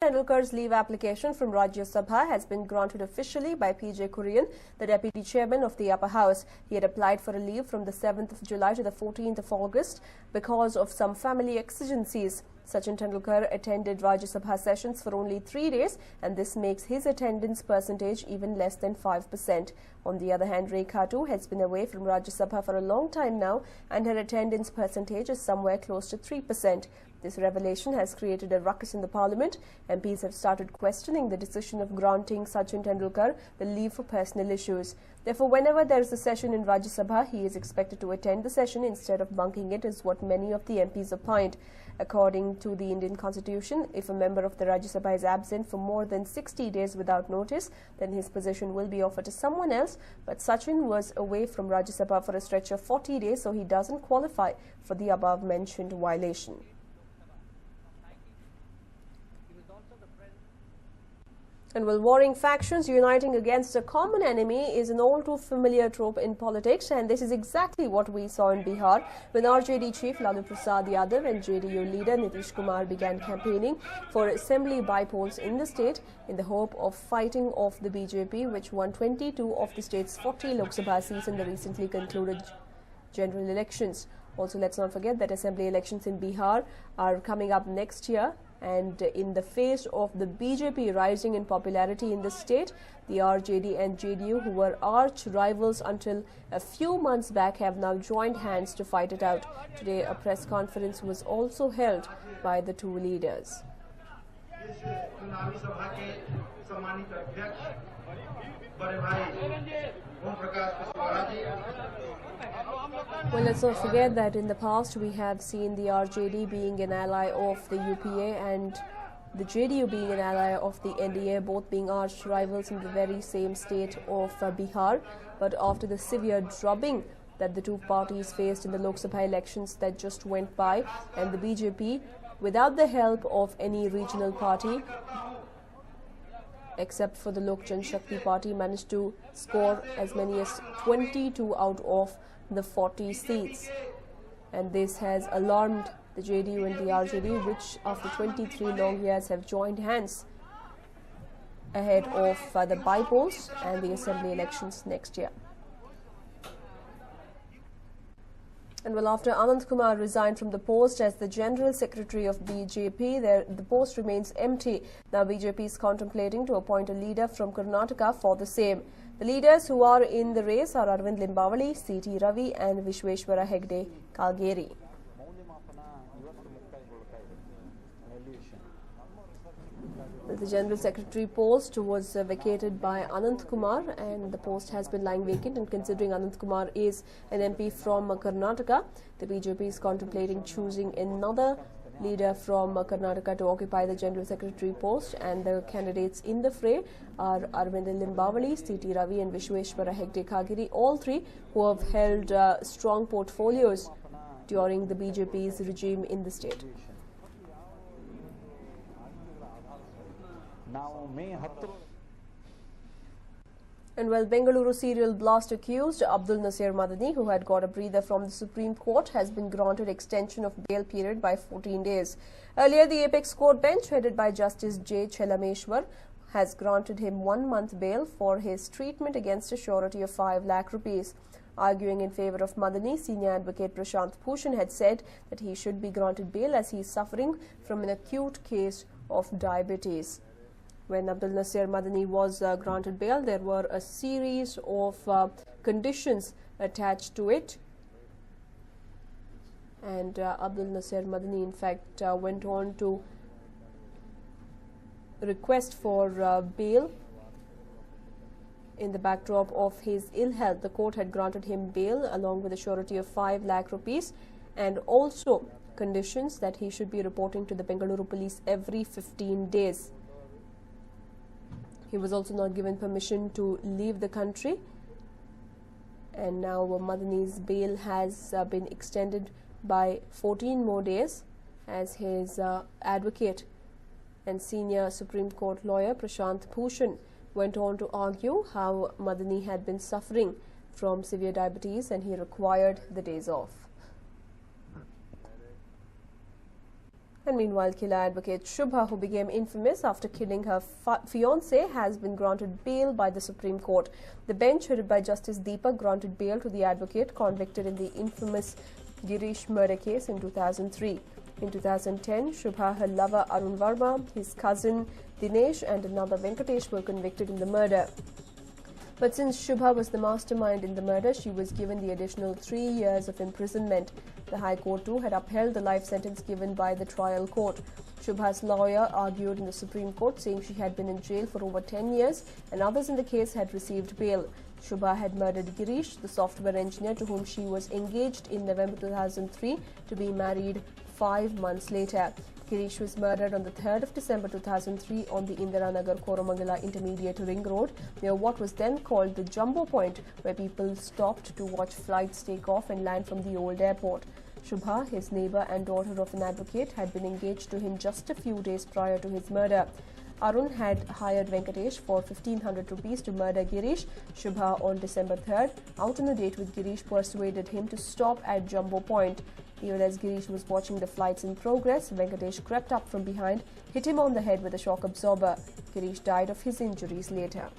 Tendulkar's leave application from Rajya Sabha has been granted officially by P.J. Kurian, the Deputy Chairman of the Upper House. He had applied for a leave from the 7th of July to the 14th of August because of some family exigencies. Sachin Tendulkar attended Rajya Sabha sessions for only 3 days, and this makes his attendance percentage even less than 5%. On the other hand, Rekha too has been away from Rajya Sabha for a long time now, and her attendance percentage is somewhere close to 3%. This revelation has created a ruckus in the parliament. MPs have started questioning the decision of granting Sachin Tendulkar the leave for personal issues. Therefore, whenever there is a session in Rajya Sabha, he is expected to attend the session instead of bunking it, is what many of the MPs opined. According to the Indian Constitution, if a member of the Rajya Sabha is absent for more than 60 days without notice, then his position will be offered to someone else. But Sachin was away from Rajya Sabha for a stretch of 40 days, so he doesn't qualify for the above-mentioned violation. And while warring factions uniting against a common enemy is an all too familiar trope in politics, and this is exactly what we saw in Bihar when RJD chief Lalu Prasad Yadav and JDU leader Nitish Kumar began campaigning for assembly by-polls in the state in the hope of fighting off the BJP, which won 22 of the state's 40 Lok Sabha seats in the recently concluded general elections. Also, let's not forget that assembly elections in Bihar are coming up next year. And in the face of the BJP rising in popularity in the state, the RJD and JDU, who were arch rivals until a few months back, have now joined hands to fight it out. Today, a press conference was also held by the two leaders. Well, let's not forget that in the past we have seen the RJD being an ally of the UPA and the JDU being an ally of the NDA, both being arch rivals in the very same state of Bihar. But after the severe drubbing that the two parties faced in the Lok Sabha elections that just went by, and the BJP, without the help of any regional party, except for the Lok Jan Shakti party, managed to score as many as 22 out of the 40 seats. And this has alarmed the JDU and the RJD, which after 23 long years have joined hands ahead of the by-polls and the assembly elections next year. And well, after Anand Kumar resigned from the post as the General Secretary of BJP, the post remains empty. Now BJP is contemplating to appoint a leader from Karnataka for the same. The leaders who are in the race are Arvind Limbavali, C.T. Ravi and Vishweshwara Hegde Kageri. The General Secretary post was vacated by Anand Kumar, and the post has been lying vacant. And considering Anand Kumar is an MP from Karnataka, the BJP is contemplating choosing another leader from Karnataka to occupy the General Secretary post, and the candidates in the fray are Arvind Limbavali, C.T. Ravi and Vishweshwara Hegde Kageri, all three who have held strong portfolios during the BJP's regime in the state. And well, Bengaluru serial blast accused Abdul Nasir Madani, who had got a breather from the Supreme Court, has been granted extension of bail period by 14 days. Earlier, the Apex Court bench, headed by Justice J. Chelameshwar, has granted him 1 month bail for his treatment against a surety of 5 lakh rupees. Arguing in favor of Madani, senior advocate Prashant Bhushan had said that he should be granted bail as he is suffering from an acute case of diabetes. When Abdul Nasir Madani was granted bail, there were a series of conditions attached to it. And Abdul Nasir Madani, in fact, went on to request for bail in the backdrop of his ill health. The court had granted him bail along with a surety of 5 lakh rupees and also conditions that he should be reporting to the Bengaluru police every 15 days. He was also not given permission to leave the country, and now Madani's bail has been extended by 14 more days as his advocate and senior Supreme Court lawyer Prashant Bhushan went on to argue how Madani had been suffering from severe diabetes and he required the days off. And meanwhile, killer advocate Shubha, who became infamous after killing her fiancé, has been granted bail by the Supreme Court. The bench, headed by Justice Deepak, granted bail to the advocate convicted in the infamous Girish murder case in 2003. In 2010, Shubha, her lover Arun Verma, his cousin Dinesh and another Venkatesh were convicted in the murder. But since Shubha was the mastermind in the murder, she was given the additional 3 years of imprisonment. The High Court too had upheld the life sentence given by the trial court. Shubha's lawyer argued in the Supreme Court, saying she had been in jail for over 10 years and others in the case had received bail. Shubha had murdered Girish, the software engineer to whom she was engaged in November 2003 to be married 5 months later. Girish was murdered on the 3rd of December 2003 on the Indiranagar Koramangala Intermediate Ring Road near what was then called the Jumbo Point, where people stopped to watch flights take off and land from the old airport. Shubha, his neighbour and daughter of an advocate, had been engaged to him just a few days prior to his murder. Arun had hired Venkatesh for 1500 rupees to murder Girish. Shubha, on December 3rd, out on a date with Girish, persuaded him to stop at Jumbo Point. Even as Girish was watching the flights in progress, Venkatesh crept up from behind, hit him on the head with a shock absorber. Girish died of his injuries later.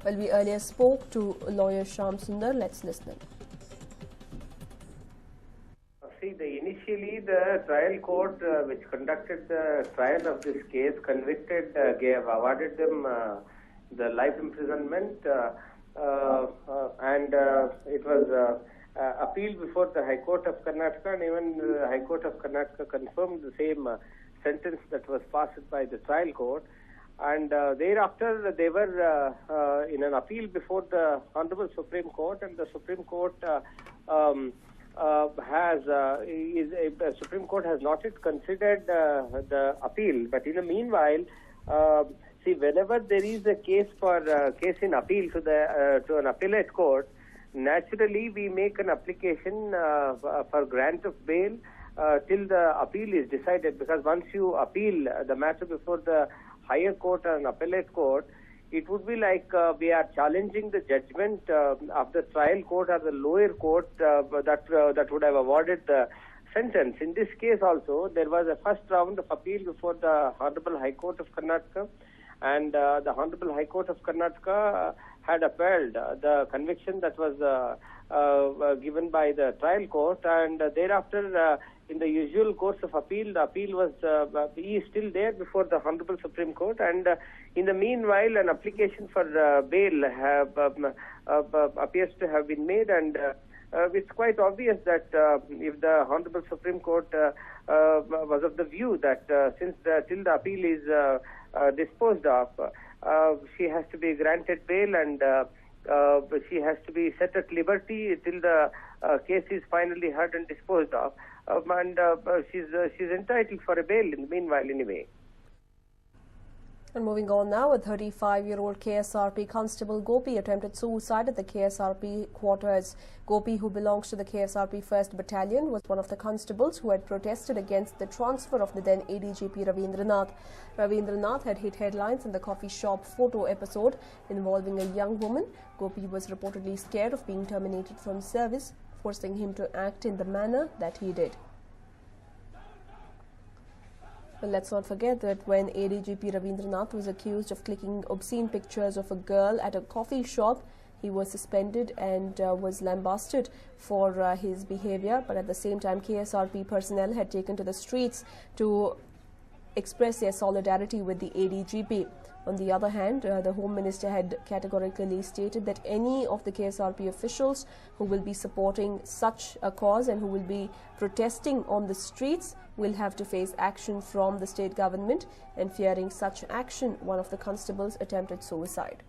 Well, we earlier spoke to lawyer Sham Sundar. Let's listen. See, initially the trial court which conducted the trial of this case awarded them the life imprisonment and it was appealed before the High Court of Karnataka, and even the High Court of Karnataka confirmed the same sentence that was passed by the trial court. And thereafter they were in an appeal before the Honorable Supreme Court, and the Supreme Court Supreme Court has not yet considered the appeal. But in the meanwhile, see, whenever there is a case in appeal to an appellate court, naturally we make an application for grant of bail till the appeal is decided, because once you appeal the matter before the higher court or an appellate court, it would be like we are challenging the judgment of the trial court or the lower court that would have awarded the sentence. In this case also, there was a first round of appeal before the Honorable High Court of Karnataka, and the Honorable High Court of Karnataka had upheld the conviction that was given by the trial court, and thereafter in the usual course of appeal, the appeal was is still there before the Honorable Supreme Court, and in the meanwhile an application for bail appears to have been made, and it's quite obvious that if the Honorable Supreme Court was of the view that since till the appeal is disposed of, she has to be granted bail, and she has to be set at liberty till the case is finally heard and disposed of, and she's entitled for a bail in the meanwhile anyway. And moving on now, a 35-year-old KSRP constable Gopi attempted suicide at the KSRP quarters. Gopi, who belongs to the KSRP 1st Battalion, was one of the constables who had protested against the transfer of the then ADGP Ravindranath. Ravindranath had hit headlines in the coffee shop photo episode involving a young woman. Gopi was reportedly scared of being terminated from service, forcing him to act in the manner that he did. Well, let's not forget that when ADGP Ravindranath was accused of clicking obscene pictures of a girl at a coffee shop, he was suspended and was lambasted for his behavior. But at the same time, KSRP personnel had taken to the streets to express their solidarity with the ADGP. On the other hand, the Home Minister had categorically stated that any of the KSRP officials who will be supporting such a cause and who will be protesting on the streets will have to face action from the state government, and fearing such action, one of the constables attempted suicide.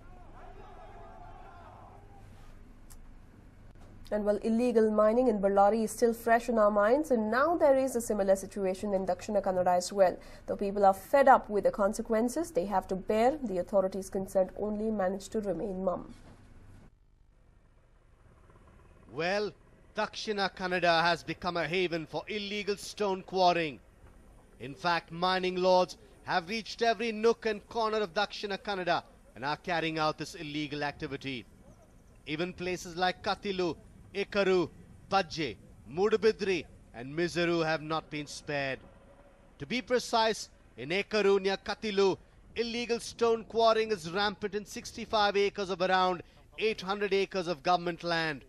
And while illegal mining in Ballari is still fresh in our minds, and now there is a similar situation in Dakshina Kannada as well. Though people are fed up with the consequences they have to bear, the authorities concerned only manage to remain mum. Well, Dakshina Kannada has become a haven for illegal stone quarrying. In fact, mining lords have reached every nook and corner of Dakshina Kannada and are carrying out this illegal activity. Even places like Katilu, Ekaru, Bajje, Mudabidri, and Miseru have not been spared. To be precise, in Ekaru near Katilu, illegal stone quarrying is rampant in 65 acres of around 800 acres of government land.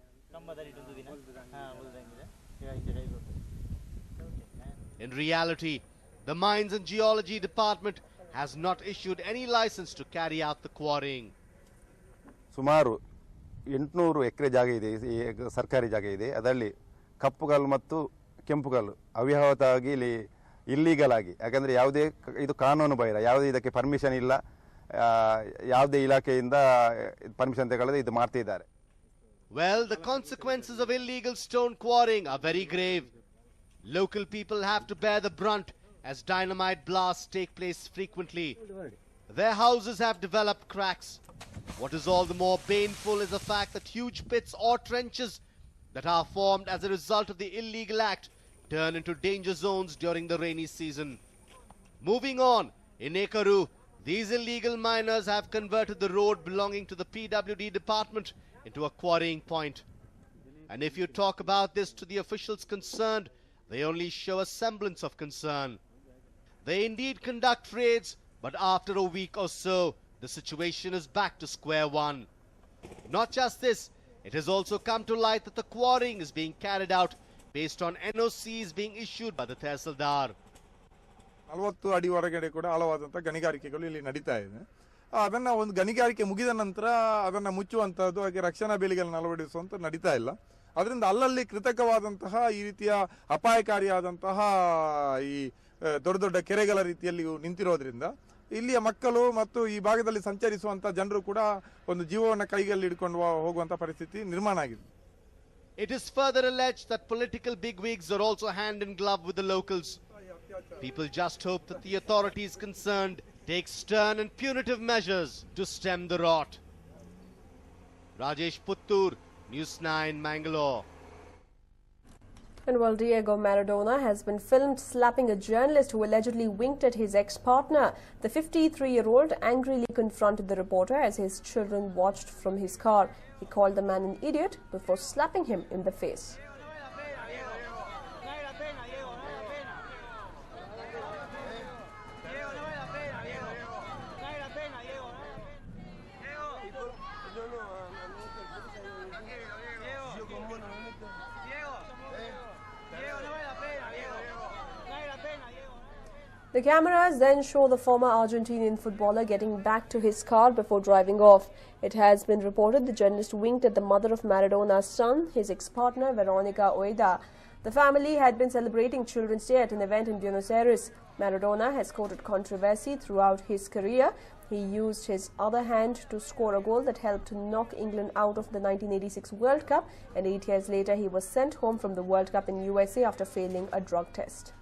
In reality, the Mines and Geology Department has not issued any license to carry out the quarrying. ಸುಮಾರು 800 ಎಕರೆ ಜಾಗ ಇದೆ, ಸರ್ಕಾರಿ ಜಾಗ ಇದೆ. ಅದರಲ್ಲಿ ಕಪ್ಪುಗಲ್ಲು ಮತ್ತು ಕೆಂಪುಗಲ್ಲು ಅವ್ಯಾಹತವಾಗಿ ಇಲ್ಲಿ illegal ಆಗಿ, ಯಾಕಂದರೆ ಯಾವುದೇ ಇದು ಕಾನೂನು ಬಾಹಿರ, ಯಾವುದೇ ಇದಕ್ಕೆ ಪರ್ಮಿಷನ್ ಇಲ್ಲ, ಯಾವುದೇ ಇಲಾಖೆಯಿಂದ ಪರ್ಮಿಷನ್ ತಗೊಳ್ಳದೆ ಇದು ಮಾಡ್ತಿದ್ದಾರೆ. Well, the consequences of illegal stone quarrying are very grave. Local people have to bear the brunt as dynamite blasts take place frequently. Their houses have developed cracks. What is all the more painful is the fact that huge pits or trenches that are formed as a result of the illegal act turn into danger zones during the rainy season. Moving on, in Ekaru, these illegal miners have converted the road belonging to the PWD department into a quarrying point. And if you talk about this to the officials concerned, they only show a semblance of concern. They indeed conduct raids, but after a week or so, the situation is back to square one. Not just this, it has also come to light that the quarrying is being carried out based on NOCs being issued by the Tehsildar. 40 ಅಡಿ ಹೊರಗಡೆ ಕೂಡ ಆಳವಾದಂಥ ಗಣಿಗಾರಿಕೆಗಳು ಇಲ್ಲಿ ನಡೀತಾ ಇದೆ. ಅದನ್ನು ಒಂದು ಗಣಿಗಾರಿಕೆ ಮುಗಿದ ನಂತರ ಅದನ್ನು ಮುಚ್ಚುವಂಥದ್ದು, ಹಾಗೆ ರಕ್ಷಣಾ ಬೇಲಿಗಳನ್ನು ಅಳವಡಿಸುವಂಥ ನಡೀತಾ ಇಲ್ಲ. ಅದರಿಂದ ಅಲ್ಲಲ್ಲಿ ಕೃತಕವಾದಂತಹ ಈ ರೀತಿಯ ಅಪಾಯಕಾರಿಯಾದಂತಹ ಈ ದೊಡ್ಡ ದೊಡ್ಡ ಕೆರೆಗಳ ರೀತಿಯಲ್ಲಿ ನಿಂತಿರೋದ್ರಿಂದ ಇಲ್ಲಿಯ ಮಕ್ಕಳು ಮತ್ತು ಈ ಭಾಗದಲ್ಲಿ ಸಂಚರಿಸುವಂಥ ಜನರು ಕೂಡ ಒಂದು ಜೀವವನ್ನು ಕೈಯಲ್ಲಿ ಹಿಡ್ಕೊಂಡು ಹೋಗುವಂಥ ಪರಿಸ್ಥಿತಿ ನಿರ್ಮಾಣ ಆಗಿದೆ. It is further alleged that political bigwigs are also hand in glove with the locals. People just hope that the authorities concerned take stern and punitive measures to stem the rot. Rajesh Puttur, News9, Mangalore. And while Diego Maradona has been filmed slapping a journalist who allegedly winked at his ex-partner, the 53-year-old angrily confronted the reporter as his children watched from his car. He called the man an idiot before slapping him in the face. The cameras then show the former Argentinian footballer getting back to his car before driving off. It has been reported the journalist winked at the mother of Maradona's son, his ex-partner Veronica Oida. The family had been celebrating Children's Day at an event in Buenos Aires. Maradona has courted controversy throughout his career. He used his other hand to score a goal that helped to knock England out of the 1986 World Cup, and 8 years later he was sent home from the World Cup in USA after failing a drug test.